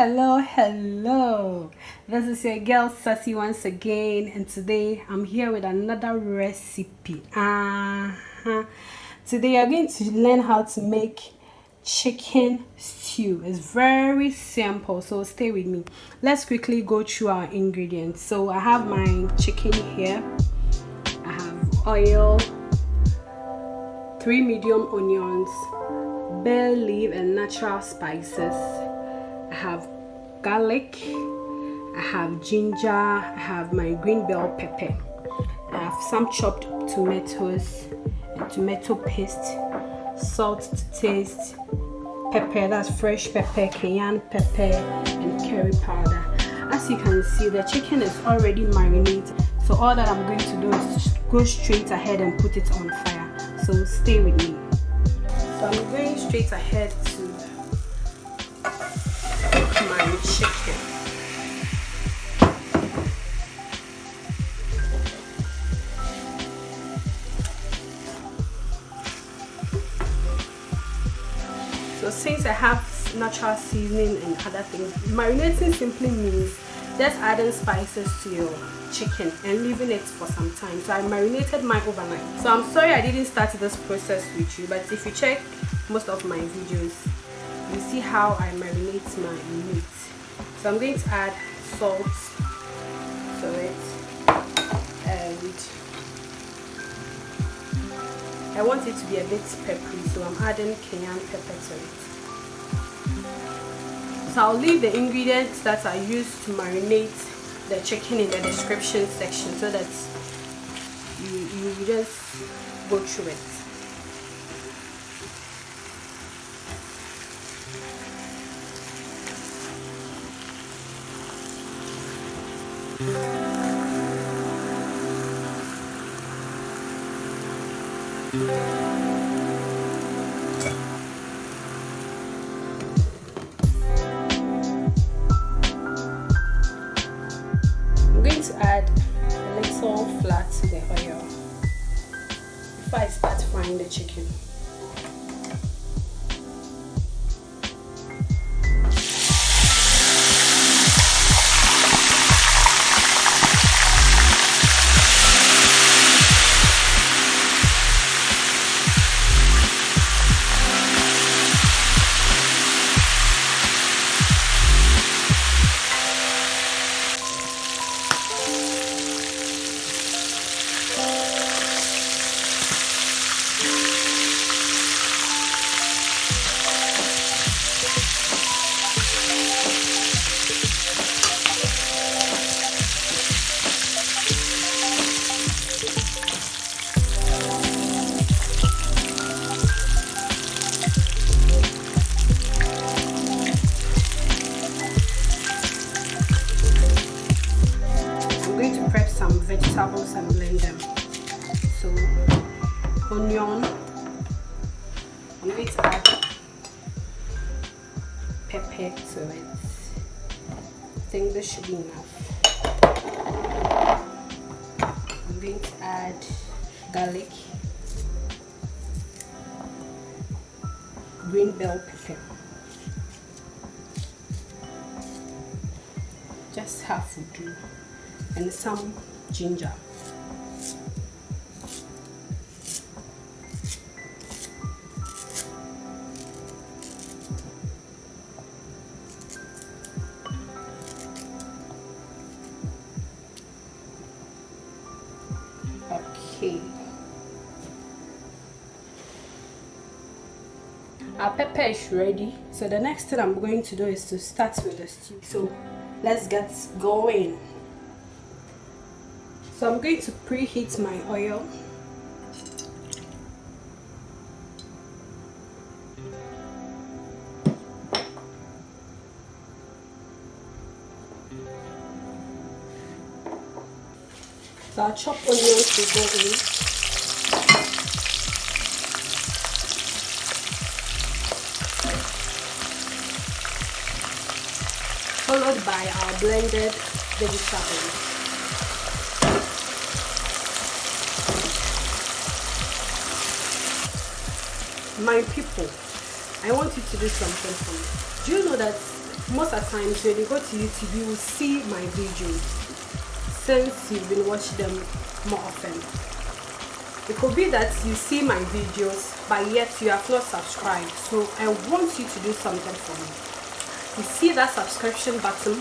Hello. This is your girl Sassy once again, and today I'm here with another recipe. Today you're going to learn how to make chicken stew. It's very simple, so stay with me. Let's quickly go through our ingredients. So I have my chicken here. I have oil, 3 medium onions, bay leaf and natural spices. I have garlic, I have ginger, I have my green bell pepper, I have some chopped tomatoes and tomato paste, salt to taste, pepper, that's fresh pepper, cayenne pepper and curry powder. As you can see, the chicken is already marinated, so all that I'm going to do is just go straight ahead and put it on fire. So stay with me. So I'm going straight ahead to my chicken. So since I have natural seasoning and other things, marinating simply means just adding spices to your chicken and leaving it for some time. So I marinated mine overnight. So I'm sorry I didn't start this process with you, but if you check most of my videos, you see how I marinate my meat. So I'm going to add salt to it, and I want it to be a bit peppery, so I'm adding cayenne pepper to it. So I'll leave the ingredients that I used to marinate the chicken in the description section so that you just go through it. I'm going to add a little flour to the oil before I start frying the chicken. Vegetables and blend them. So onion, I'm going to add pepper to it. I think this should be enough. I'm going to add garlic, green bell pepper, just half will do, and some ginger. Okay. Our pepper is ready. So the next thing I'm going to do is to start with the stew. So let's get going. So I'm going to preheat my oil. So our chopped onions will go in. Followed by our blended vegetables. My people, I want you to do something for me. Do you know that most of the times when you go to YouTube, you will see my videos since you've been watching them more often. It could be that you see my videos but yet you have not subscribed, so I want you to do something for me. You see that subscription button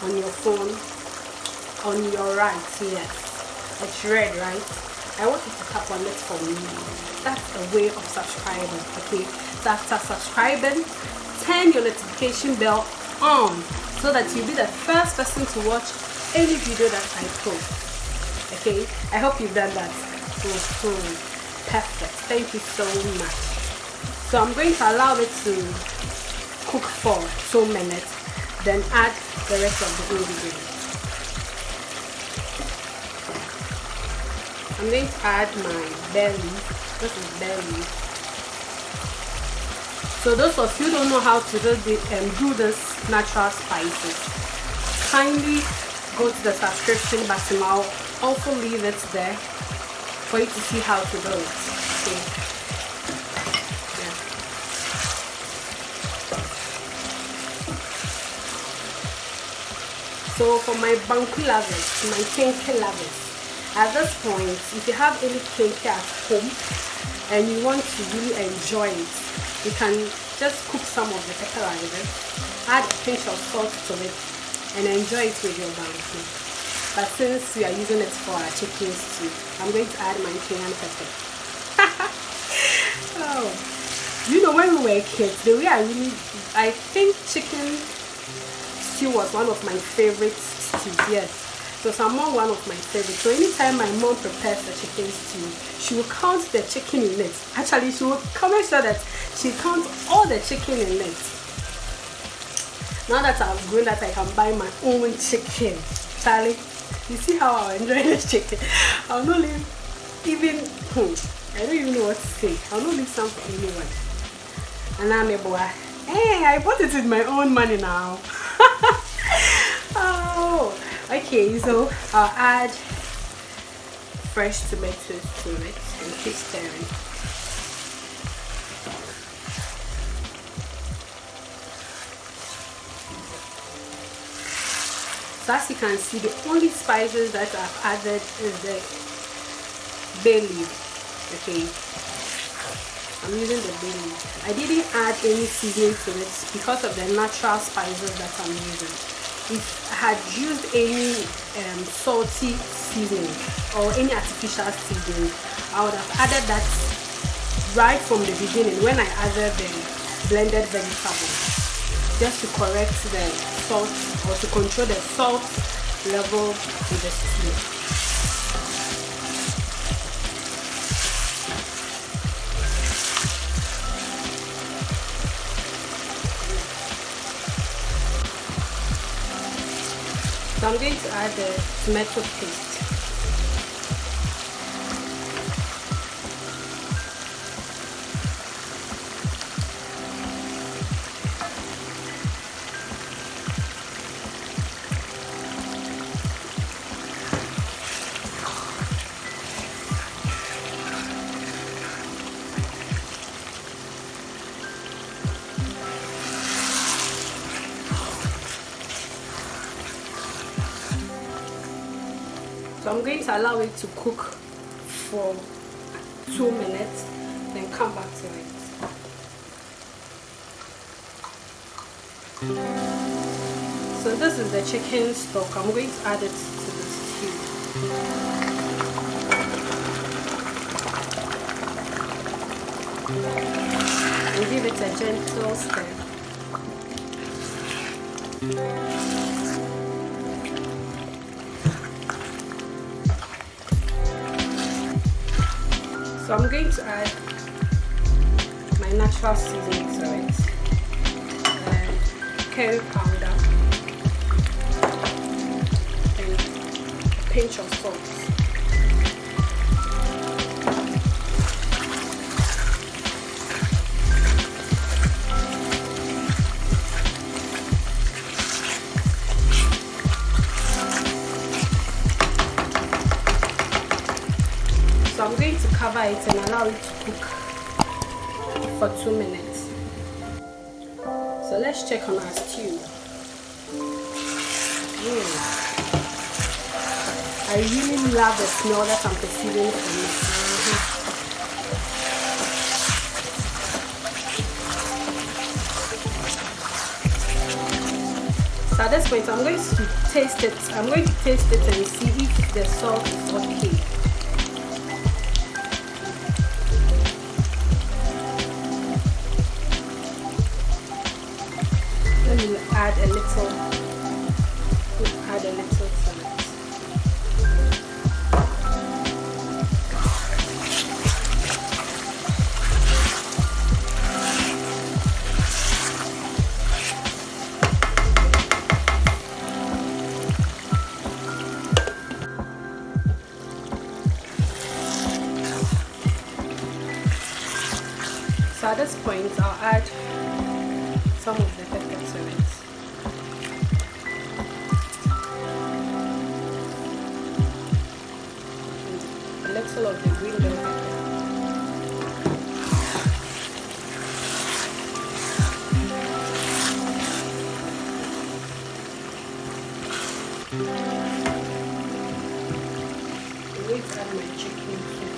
on your phone on your right? Yes, it's red, right? I want you to tap on it for me. That's a way of subscribing. Okay, so after subscribing, turn your notification bell on so that you'll be the first person to watch any video that I post. Okay, I hope you've done that. Perfect, thank you so much. So I'm going to allow it to cook for 2 minutes, then add the rest of the ingredients. I'm going to add my bay leaf. This is bay leaf. So those of you who don't know how to do this natural spices, kindly go to the subscription button. I'll also leave it there for you to see how to do it. Okay. Yeah. So for my banku lovers, my kenke lovers, at this point, if you have any kenke at home and you want to really enjoy it, you can just cook some of the pepper like this, add a pinch of salt to it, and enjoy it with your banku. But since we are using it for our chicken stew, I'm going to add my cayenne pepper. Oh, you know, when we were kids, the way I think chicken stew was one of my favorite stews. Yes, so it's among one of my favorites. So anytime my mom prepares the chicken stew, she will count the chicken in it. Actually, she will make sure that she counts all the chicken in it. Now that I've grown that I can buy my own chicken, Charlie, you see how I enjoy this chicken. I'll not leave even, I don't even know what to say. I'll not leave some for anyone. And I'm a boy. Hey, I bought it with my own money now. Oh, okay, so I'll add fresh tomatoes to it and keep stirring. So as you can see, the only spices that I've added is the bay leaf. Okay, I'm using the bay leaf. I didn't add any seasoning to it because of the natural spices that I'm using. If I had used any salty seasoning or any artificial seasoning, I would have added that right from the beginning when I added the blended vegetables, just to correct the salt or to control the salt level in the stew. So I'm going to add the tomato paste. So I'm going to allow it to cook for 2 minutes, then come back to it. So this is the chicken stock. I'm going to add it to the stew. And give it a gentle stir. So I'm going to add my natural seasoning to it, and curry powder, and a pinch of salt. So I'm going to cover it and allow it to cook for 2 minutes. So So let's check on our stew. I really love the smell that I'm perceiving from it. So at this point, I'm going to taste it. I'm going to taste it and see if the salt is okay. Let me add a little to it. So at this point, I'll add some of the pepper to it. And a little of the green bell pepper. I'm going to add my chicken too.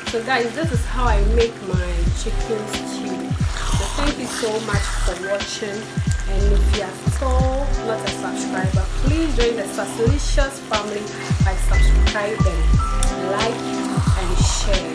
So guys, this is how I make my chicken stew. So thank you so much for watching, and if you are still not a subscriber, please join the Sasilicious family by subscribing, like and share.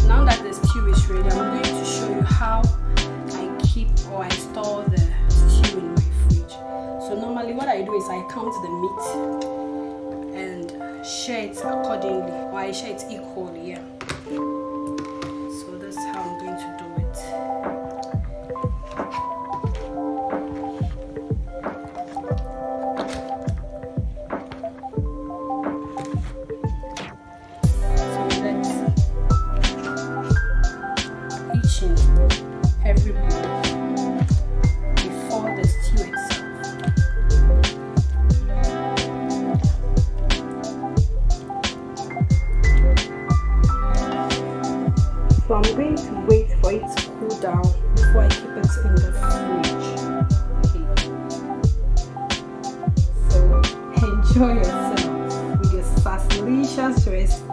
Now that the stew is ready, I'm going to show you how I keep or I store the stew in my fridge. So normally what I do is I count the meat and share it accordingly, or I share it equally, yeah. So that's how I'm going to do it. So let's each and every bowl before the stew itself. So I'm going to wait for it to cool down before I keep it in the fridge. Okay. So enjoy yourself with your Sasilicious recipe.